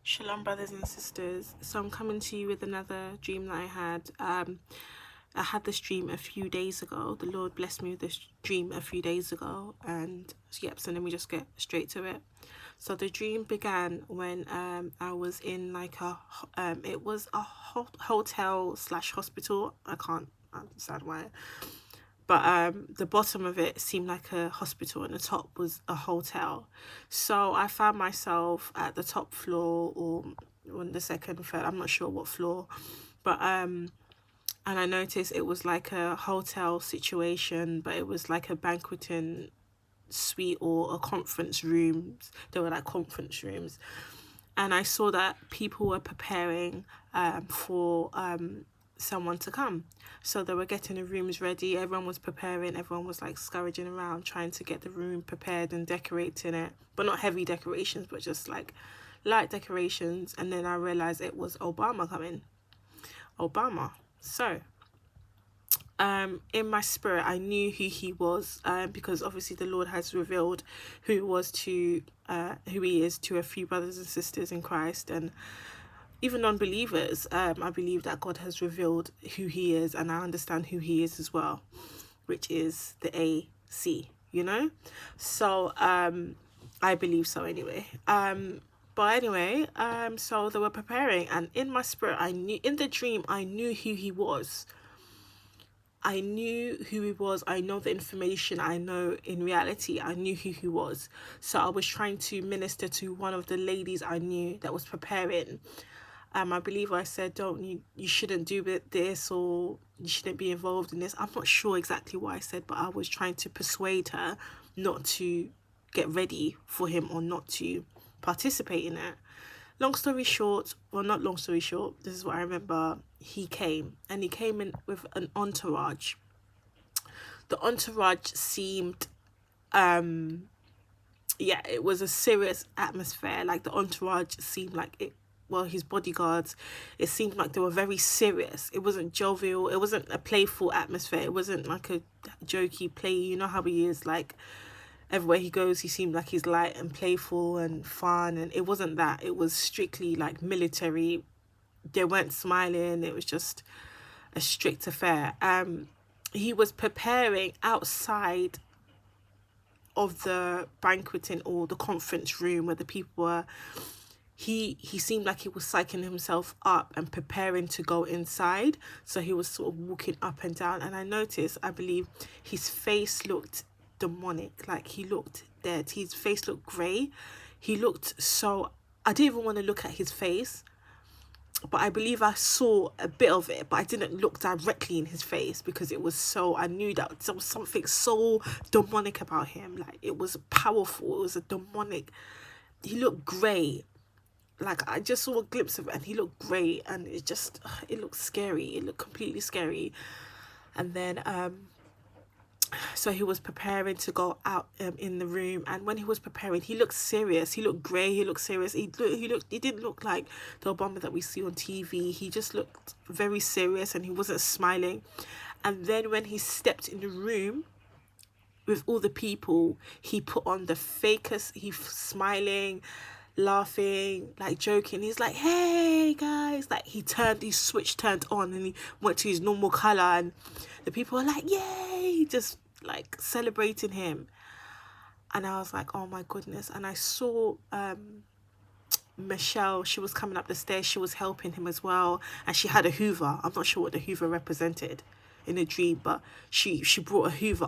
Shalom, brothers and sisters. So I'm coming to you with another dream that I had. I had this dream a few days ago. The Lord blessed me with this dream a few days ago, and yep. So let me just get straight to it. So the dream began when I was in like it was a hotel slash hospital. I can't understand why, but the bottom of it seemed like a hospital and the top was a hotel. So I found myself at the top floor or on the second, third, I'm not sure what floor, but and I noticed it was like a hotel situation, but it was like a banqueting suite or a conference rooms. They were like conference rooms, and I saw that people were preparing for someone to come. So they were getting the rooms ready. Everyone was preparing. Everyone was like scurrying around trying to get the room prepared and decorating it, but not heavy decorations, but just like light decorations. And then I realized it was Obama coming. Obama. So in my spirit I knew who he was, because obviously the Lord has revealed who he is to a few brothers and sisters in Christ, and even non-believers. I believe that God has revealed who he is, and I understand who he is as well, which is the AC, so I believe so anyway. But anyway, so they were preparing, and in my spirit I knew, in the dream I knew who he was. I knew who he was. I know the information. I know in reality, I knew who he was. So I was trying to minister to one of the ladies I knew that was preparing. I believe I said, you shouldn't do this, or you shouldn't be involved in this. I'm not sure exactly what I said, but I was trying to persuade her not to get ready for him or not to participate in it. Long story short, well, not long story short, this is what I remember. He came, and he came in with an entourage. The entourage seemed, it was a serious atmosphere. Like the entourage seemed like it, well, his bodyguards, it seemed like they were very serious. It wasn't jovial. It wasn't a playful atmosphere. It wasn't like a jokey play. You know how he is, like everywhere he goes, he seemed like he's light and playful and fun, and it wasn't that. It was strictly like military. They weren't smiling. It was just a strict affair. He was preparing outside of the banqueting or the conference room where the people were. He seemed like he was psyching himself up and preparing to go inside. So he was sort of walking up and down, and I noticed, I believe, his face looked demonic. Like he looked dead. His face looked grey. He looked so, I didn't even want to look at his face, but I believe I saw a bit of it, but I didn't look directly in his face because it was so, I knew that there was something so demonic about him. Like it was powerful. It was a demonic. He looked grey. Like I just saw a glimpse of it, and he looked great, and it looked scary. It looked completely scary. And then so he was preparing to go out in the room, and when he was preparing, he looked serious. He looked grey. He looked serious. He didn't look like the Obama that we see on TV. He just looked very serious, and he wasn't smiling. And then when he stepped in the room with all the people, he put on the fakest. He smiling, laughing, like joking. He's like, hey guys, like his switch turned on, and he went to his normal color, and the people were like, yay, just like celebrating him. And I was like, oh my goodness. And I saw Michelle, she was coming up the stairs, she was helping him as well, and she had a Hoover. I'm not sure what the Hoover represented in a dream, but she brought a Hoover